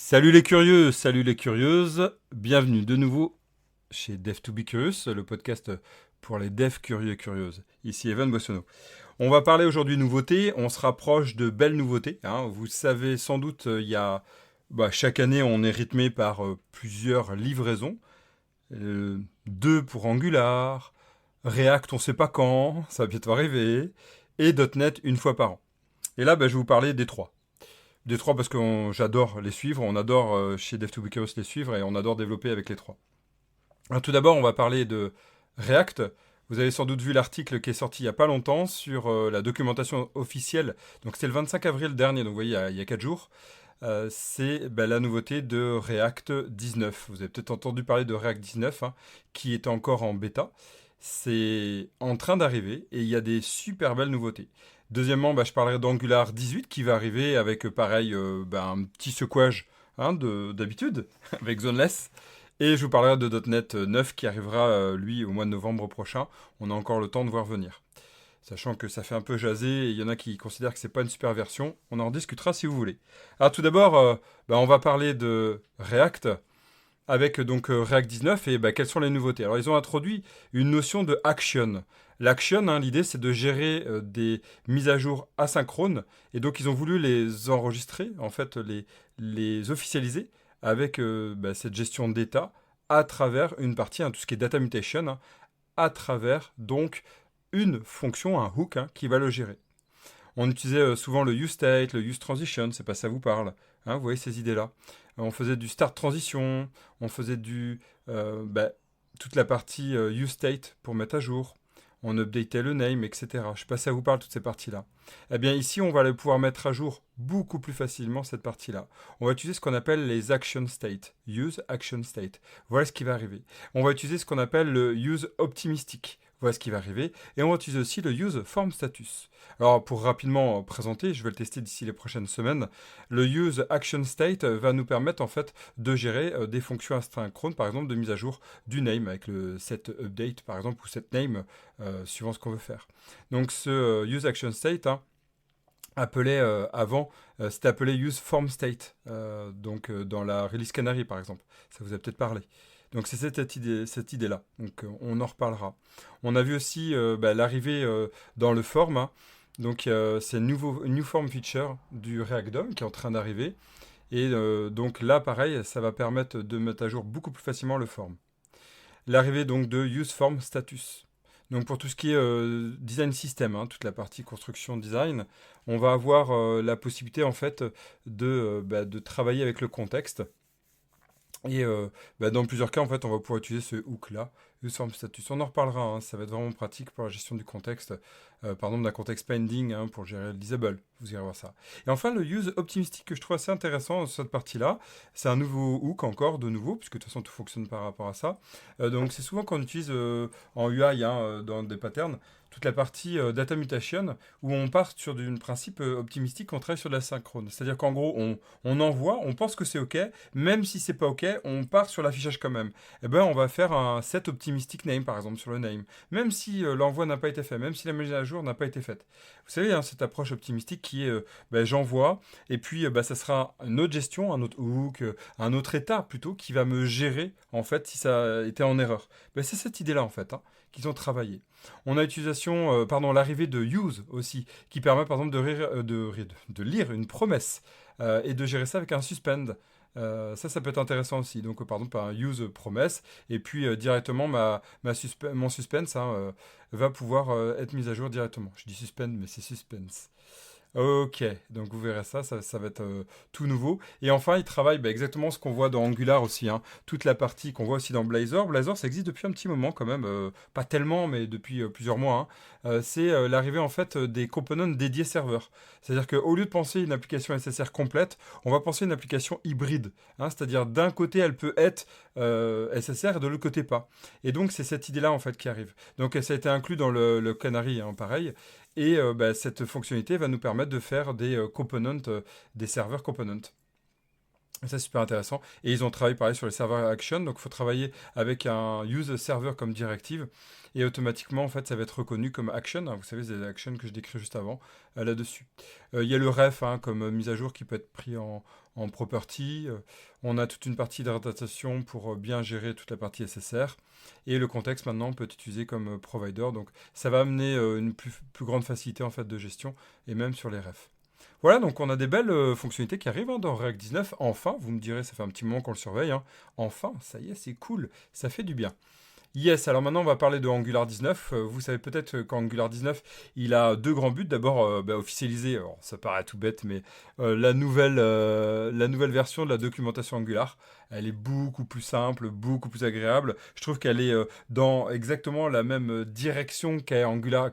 Salut les curieux, salut les curieuses, bienvenue de nouveau chez Dev to be Curious, le podcast pour les devs curieux et curieuses. Ici Evan Boissonneau. On va parler aujourd'hui nouveautés, on se rapproche de belles nouveautés. Vous savez sans doute, chaque année on est rythmé par plusieurs livraisons. Deux pour Angular, React on sait pas quand, ça va bientôt arriver, et .NET une fois par an. Et là je vais vous parler des trois. Des trois parce que j'adore les suivre, on adore chez Dev2Bcurious les suivre et on adore développer avec les trois. Alors, tout d'abord, on va parler de React. Vous avez sans doute vu l'article qui est sorti il n'y a pas longtemps sur la documentation officielle. Donc c'est le 25 avril dernier, donc vous voyez, il y a 4 jours. C'est la nouveauté de React 19. Vous avez peut-être entendu parler de React 19, qui est encore en bêta. C'est en train d'arriver et il y a des super belles nouveautés. Deuxièmement, je parlerai d'Angular 18 qui va arriver avec pareil un petit secouage d'habitude avec Zoneless. Et je vous parlerai de .NET 9 qui arrivera lui au mois de novembre prochain. On a encore le temps de voir venir. Sachant que ça fait un peu jaser et il y en a qui considèrent que c'est pas une super version. On en discutera si vous voulez. Alors tout d'abord, on va parler de React avec donc React 19 et quelles sont les nouveautés. Alors ils ont introduit une notion de action. L'action, l'idée c'est de gérer des mises à jour asynchrones et donc ils ont voulu les enregistrer, en fait les officialiser avec cette gestion d'état à travers une partie, tout ce qui est data mutation, à travers donc une fonction, un hook qui va le gérer. On utilisait souvent le useState, le useTransition, c'est pas ça vous parle. Vous voyez ces idées-là. On faisait du start transition, on faisait toute la partie useState pour mettre à jour. On updatait le name, etc. Je sais pas si ça vous parle, toutes ces parties-là. Eh bien, ici, on va pouvoir mettre à jour beaucoup plus facilement cette partie-là. On va utiliser ce qu'on appelle les action state. Use action state. Voilà ce qui va arriver. On va utiliser ce qu'on appelle le use optimistic. Voilà ce qui va arriver. Et on va utiliser aussi le use form status. Alors, pour rapidement présenter, je vais le tester d'ici les prochaines semaines, le use action state va nous permettre en fait de gérer des fonctions asynchrones, par exemple de mise à jour du name avec le set update par exemple ou set name suivant ce qu'on veut faire. Donc ce use action state appelé avant, c'était appelé use form state, dans la release Canary par exemple. Ça vous a peut-être parlé. Donc c'est cette idée-là. Donc on en reparlera. On a vu aussi l'arrivée dans le form. Donc c'est une new form feature du React DOM qui est en train d'arriver. Et donc là, pareil, ça va permettre de mettre à jour beaucoup plus facilement le form. L'arrivée donc de useForm status. Donc pour tout ce qui est design system, toute la partie construction design, on va avoir la possibilité en fait de travailler avec le contexte. Et dans plusieurs cas, en fait, on va pouvoir utiliser ce hook-là, useForm status. On en reparlera, ça va être vraiment pratique pour la gestion du contexte, par exemple d'un contexte pending pour gérer le disable. Vous irez voir ça. Et enfin, le use optimistic que je trouve assez intéressant dans cette partie-là, c'est un nouveau hook encore, de nouveau, puisque de toute façon tout fonctionne par rapport à ça. Donc c'est souvent qu'on utilise en UI, dans des patterns, toute la partie data mutation, où on part sur du principe optimistique, on travaille sur de la synchrone. C'est-à-dire qu'en gros, on envoie, on pense que c'est OK, même si c'est pas OK, on part sur l'affichage quand même. Eh ben, on va faire un set optimistic name, par exemple, sur le name. Même si l'envoi n'a pas été fait, même si la mise à jour n'a pas été faite. Vous savez, cette approche optimistique qui est j'envoie, et puis ça sera une autre gestion, un autre hook, un autre état plutôt, qui va me gérer, en fait, si ça a été en erreur. C'est cette idée-là, en fait, qu'ils ont travaillé. On a l'arrivée de use aussi, qui permet par exemple de lire une promesse et de gérer ça avec un suspend. Ça peut être intéressant aussi. Donc, par exemple, un use promesse, et puis directement mon suspense va pouvoir être mis à jour directement. Je dis suspend, mais c'est suspense. Ok, donc vous verrez ça va être tout nouveau. Et enfin, il travaille exactement ce qu'on voit dans Angular aussi, toute la partie qu'on voit aussi dans Blazor. Blazor, ça existe depuis un petit moment quand même, pas tellement, mais depuis plusieurs mois. C'est l'arrivée en fait des components dédiés serveurs. C'est-à-dire qu'au lieu de penser une application SSR complète, on va penser une application hybride. C'est-à-dire d'un côté, elle peut être SSR et de l'autre côté pas. Et donc, c'est cette idée-là en fait qui arrive. Donc, ça a été inclus dans le Canary, pareil. Et cette fonctionnalité va nous permettre de faire des components, des serveurs components. Et ça, c'est super intéressant. Et ils ont travaillé pareil sur les serveurs Action. Donc, il faut travailler avec un use server comme directive. Et automatiquement, en fait, ça va être reconnu comme action. Vous savez, c'est les actions que je décris juste avant là-dessus. Il y a le ref comme mise à jour qui peut être pris en property. On a toute une partie d'adaptation pour bien gérer toute la partie SSR. Et le contexte, maintenant, peut être utilisé comme provider. Donc, ça va amener une plus grande facilité en fait, de gestion et même sur les refs. Voilà, donc on a des belles fonctionnalités qui arrivent dans React 19. Enfin, vous me direz, ça fait un petit moment qu'on le surveille. Hein. Enfin, ça y est, c'est cool. Ça fait du bien. Yes, alors maintenant on va parler de Angular 19. Vous savez peut-être qu'Angular 19, il a deux grands buts. D'abord, officialiser, alors, ça paraît tout bête, mais la nouvelle version de la documentation Angular, elle est beaucoup plus simple, beaucoup plus agréable. Je trouve qu'elle est dans exactement la même direction qu'a Angular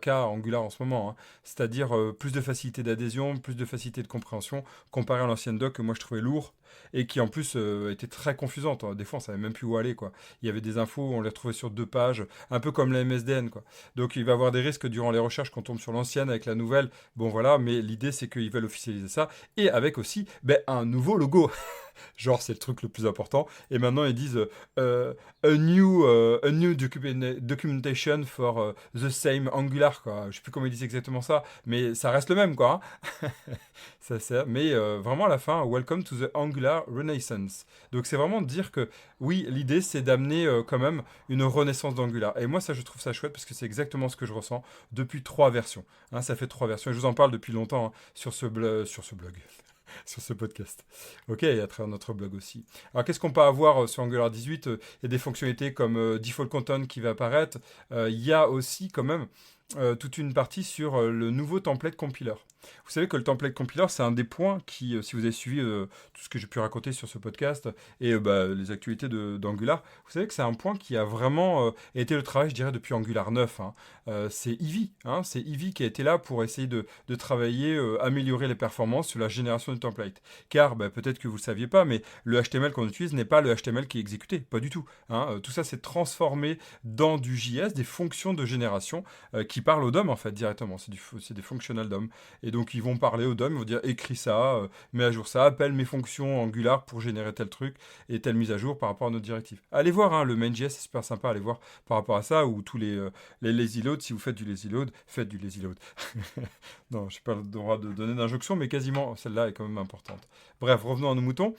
en ce moment. Hein. C'est-à-dire plus de facilité d'adhésion, plus de facilité de compréhension, comparé à l'ancienne doc que moi je trouvais lourd et qui en plus était très confusante. Des fois on savait même plus où aller, quoi. Il y avait des infos, on les retrouvait sur 2 pages, un peu comme la MSDN, quoi. Donc il va y avoir des risques durant les recherches qu'on tombe sur l'ancienne avec la nouvelle. Bon voilà, mais l'idée c'est qu'ils veulent officialiser ça et avec aussi un nouveau logo. Genre, c'est le truc le plus important. Et maintenant, ils disent a new documentation for the same Angular, quoi. Je sais plus comment ils disent exactement ça, mais ça reste le même, quoi. Hein. Ça sert. Mais vraiment, à la fin, Welcome to the Angular Renaissance. Donc, c'est vraiment de dire que, oui, l'idée, c'est d'amener quand même une renaissance d'Angular. Et moi, ça, je trouve ça chouette parce que c'est exactement ce que je ressens depuis 3 versions. Hein, ça fait 3 versions. Et je vous en parle depuis longtemps hein, sur ce blog. Sur ce podcast. Ok, et à travers notre blog aussi. Alors, qu'est-ce qu'on peut avoir sur Angular 18 Il y a des fonctionnalités comme Default Content qui va apparaître. Il y a aussi quand même toute une partie sur le nouveau template compiler. Vous savez que le template compiler, c'est un des points qui, si vous avez suivi tout ce que j'ai pu raconter sur ce podcast et les actualités d'Angular, vous savez que c'est un point qui a vraiment été le travail, je dirais, depuis Angular 9. Hein. C'est Eevee. Hein, c'est Eevee qui a été là pour essayer de travailler, améliorer les performances sur la génération du template. Car peut-être que vous ne le saviez pas, mais le HTML qu'on utilise n'est pas le HTML qui est exécuté. Pas du tout. Hein. Tout ça, c'est transformé dans du JS, des fonctions de génération qui parlent au DOM, en fait, directement. C'est des functional DOM. Et donc, ils vont parler au DOM, ils vont dire écris ça, mets à jour ça, appelle mes fonctions Angular pour générer tel truc et telle mise à jour par rapport à notre directive. Allez voir, hein, le main.js, c'est super sympa, allez voir par rapport à ça, ou tous les lazy load, si vous faites du lazy load, faites du lazy load. Non, je n'ai pas le droit de donner d'injonction, mais quasiment, celle-là est quand même importante. Bref, revenons à nos moutons.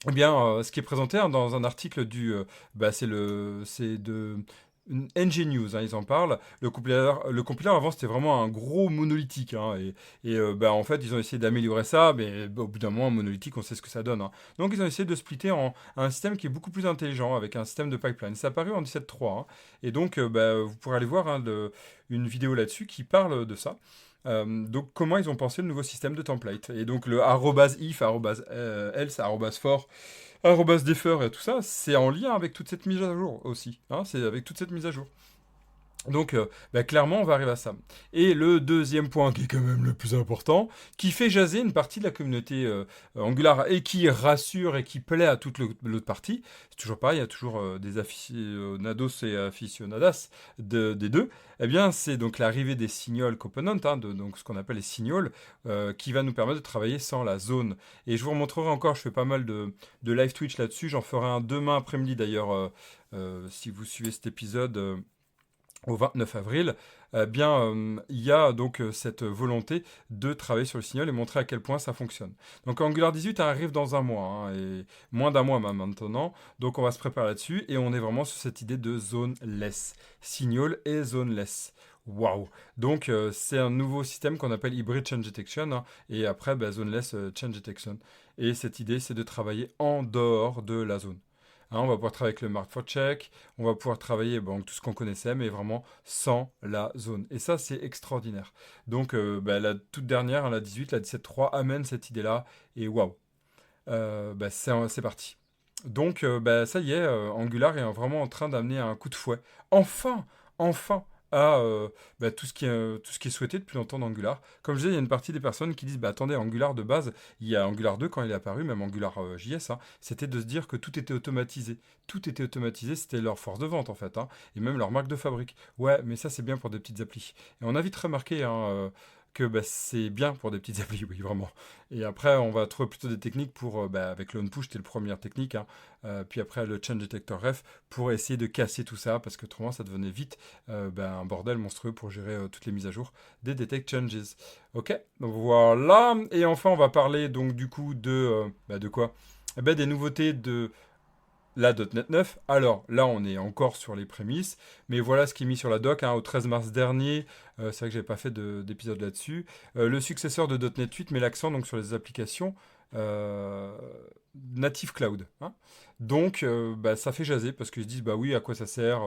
Eh bien, ce qui est présenté hein, dans un article c'est de NG News, hein, ils en parlent. Le compiler avant, c'était vraiment un gros monolithique. Hein, en fait, ils ont essayé d'améliorer ça, mais au bout d'un moment, un monolithique, on sait ce que ça donne. Hein. Donc, ils ont essayé de splitter en un système qui est beaucoup plus intelligent, avec un système de pipeline. Ça a apparu en 17.3. Hein, et donc, vous pourrez aller voir hein, une vidéo là-dessus qui parle de ça. Donc, comment ils ont pensé le nouveau système de template. Et donc, le @if, @else, @for, @defer et tout ça, c'est en lien avec toute cette mise à jour aussi. Hein, c'est avec toute cette mise à jour. Donc, clairement, on va arriver à ça. Et le deuxième point, qui est quand même le plus important, qui fait jaser une partie de la communauté Angular et qui rassure et qui plaît à toute l'autre partie, c'est toujours pareil, il y a toujours des aficionados et aficionadas des deux, eh bien, c'est donc l'arrivée des signal components, hein, donc ce qu'on appelle les signals, qui va nous permettre de travailler sans la zone. Et je vous remontrerai encore, je fais pas mal de live Twitch là-dessus, j'en ferai un demain après-midi d'ailleurs, si vous suivez cet épisode au 29 avril, il y a donc cette volonté de travailler sur le signal et montrer à quel point ça fonctionne. Donc Angular 18 arrive dans un mois, hein, et moins d'un mois même maintenant, donc on va se préparer là-dessus, et on est vraiment sur cette idée de zoneless, signal et zoneless. Waouh! Donc c'est un nouveau système qu'on appelle Hybrid Change Detection, hein, et après zoneless Change Detection. Et cette idée, c'est de travailler en dehors de la zone. Hein, on va pouvoir travailler avec le Mark for Check, on va pouvoir travailler tout ce qu'on connaissait, mais vraiment sans la zone. Et ça, c'est extraordinaire. Donc, la toute dernière, hein, la 18, la 17.3, amène cette idée-là, et waouh, c'est parti. Donc, ça y est, Angular est vraiment en train d'amener un coup de fouet. Enfin, enfin, à tout ce qui est souhaité depuis longtemps d'Angular. Comme je disais, il y a une partie des personnes qui disent, attendez, Angular de base, il y a Angular 2 quand il est apparu, même Angular JS, hein, c'était de se dire que tout était automatisé. Tout était automatisé, c'était leur force de vente en fait, hein, et même leur marque de fabrique. Ouais, mais ça c'est bien pour des petites applis. Et on a vite remarqué, hein, que c'est bien pour des petites applis, oui, vraiment. Et après, on va trouver plutôt des techniques pour, avec le on-push, c'était la première technique, hein. Puis après, le change detector ref, pour essayer de casser tout ça, parce que autrement, ça devenait vite un bordel monstrueux pour gérer toutes les mises à jour des detect changes. Ok, donc voilà. Et enfin, on va parler donc du coup de quoi? Des nouveautés de la .NET 9. Alors là, on est encore sur les prémices, mais voilà ce qui est mis sur la doc, hein, au 13 mars dernier. C'est vrai que j'avais pas fait d'épisode là-dessus. Le successeur de .NET 8 met l'accent donc sur les applications euh, native cloud, hein. Donc ça fait jaser parce qu'ils se disent bah oui, à quoi ça sert?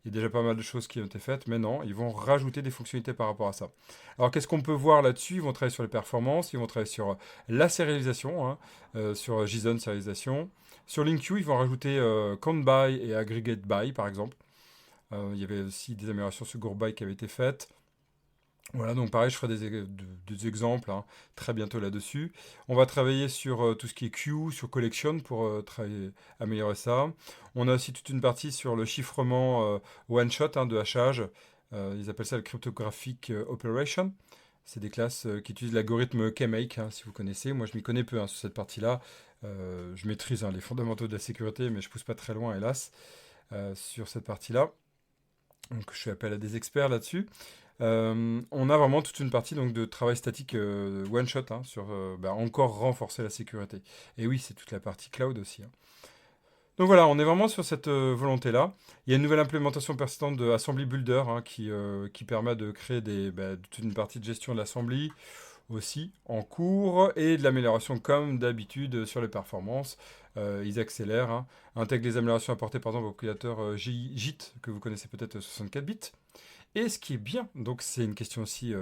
Il y a déjà pas mal de choses qui ont été faites, mais non, ils vont rajouter des fonctionnalités par rapport à ça. Alors qu'est-ce qu'on peut voir là-dessus? Ils vont travailler sur les performances, ils vont travailler sur la sérialisation, hein, sur JSON sérialisation. Sur LinkU, ils vont rajouter Count By et Aggregate By, par exemple. Il y avait aussi des améliorations sur GourBy qui avaient été faites. Voilà, donc pareil, je ferai des exemples, hein, très bientôt là-dessus. On va travailler sur tout ce qui est queue, sur collection pour améliorer ça. On a aussi toute une partie sur le chiffrement one-shot, hein, de hachage. Ils appellent ça le cryptographic operation. C'est des classes qui utilisent l'algorithme KMake, hein, si vous connaissez. Moi, je m'y connais peu, hein, sur cette partie-là. Je maîtrise, hein, les fondamentaux de la sécurité, mais je pousse pas très loin, hélas, sur cette partie-là. Donc, je fais appel à des experts là-dessus. On a vraiment toute une partie donc, de travail statique one shot, hein, sur encore renforcer la sécurité. Et oui, c'est toute la partie cloud aussi, hein. Donc voilà, on est vraiment sur cette volonté-là. Il y a une nouvelle implémentation persistante de Assembly Builder, hein, qui permet de créer toute une partie de gestion de l'assembly aussi en cours et de l'amélioration comme d'habitude sur les performances. Ils accélèrent, hein, intègrent les améliorations apportées par exemple au calculateur JIT que vous connaissez peut-être 64 bits. Et ce qui est bien, donc c'est une question aussi,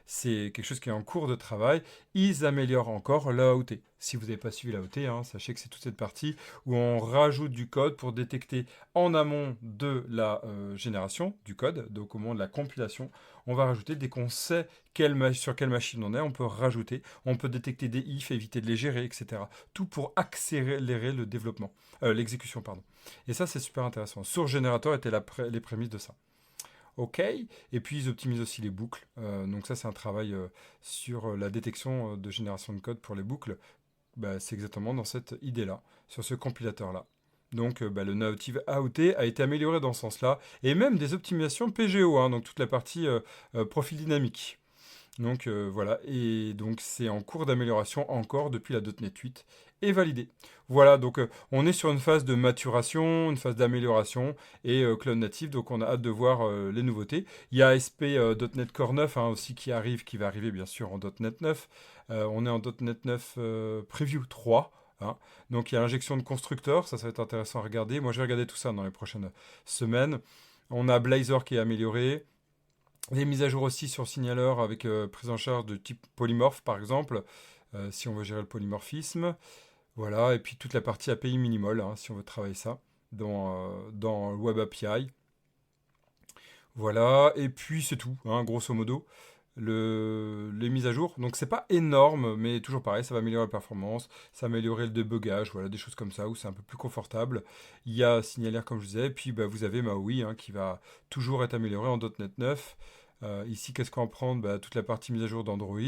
c'est quelque chose qui est en cours de travail, ils améliorent encore l'AOT. Si vous n'avez pas suivi l'AOT, hein, sachez que c'est toute cette partie où on rajoute du code pour détecter en amont de la génération du code, donc au moment de la compilation, on va rajouter, dès qu'on sait sur quelle machine on est, on peut rajouter, on peut détecter des ifs, éviter de les gérer, etc. Tout pour accélérer le développement, l'exécution, pardon. Et ça, c'est super intéressant. Source générateur était les prémices de ça. OK. Et puis ils optimisent aussi les boucles. Donc ça, c'est un travail sur la détection de génération de code pour les boucles. C'est exactement dans cette idée-là, sur ce compilateur-là. Donc le native AOT a été amélioré dans ce sens-là. Et même des optimisations PGO, hein, donc toute la partie profil dynamique. Donc voilà, et donc c'est en cours d'amélioration encore depuis la .NET 8 et validé. Voilà, donc on est sur une phase de maturation, une phase d'amélioration et Cloud Native, donc on a hâte de voir les nouveautés. Il y a ASP.NET Core 9, hein, aussi qui va arriver bien sûr en .NET 9. On est en .NET 9 Preview 3. Hein. Donc il y a l'injection de constructeurs, ça va être intéressant à regarder. Moi je vais regarder tout ça dans les prochaines semaines. On a Blazor qui est amélioré. Les mises à jour aussi sur Signaler avec prise en charge de type polymorphe par exemple, si on veut gérer le polymorphisme. Voilà, et puis toute la partie API minimal, hein, si on veut travailler ça dans Web API. Voilà, et puis c'est tout, hein, grosso modo, les mises à jour. Donc c'est pas énorme, mais toujours pareil, ça va améliorer la performance, ça va améliorer le débugage, voilà, des choses comme ça, où c'est un peu plus confortable. Il y a Signaler, comme je disais, et puis vous avez Maui, hein, qui va toujours être amélioré en .NET 9. Ici, qu'est-ce qu'on va prendre? Toute la partie mise à jour d'Android,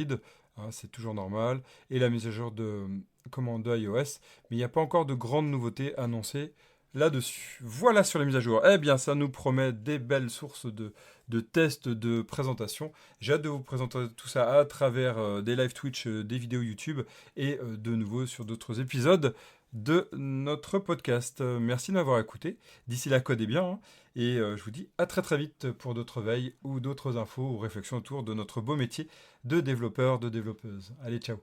hein, c'est toujours normal, et la mise à jour de iOS, mais il n'y a pas encore de grandes nouveautés annoncées là-dessus. Voilà sur les mises à jour. Eh bien, ça nous promet des belles sources de tests, de présentation. J'ai hâte de vous présenter tout ça à travers des live Twitch, des vidéos YouTube et de nouveau sur d'autres épisodes de notre podcast. Merci de m'avoir écouté. D'ici là, codez bien, hein, et je vous dis à très très vite pour d'autres veilles ou d'autres infos ou réflexions autour de notre beau métier de développeur, de développeuse. Allez, ciao.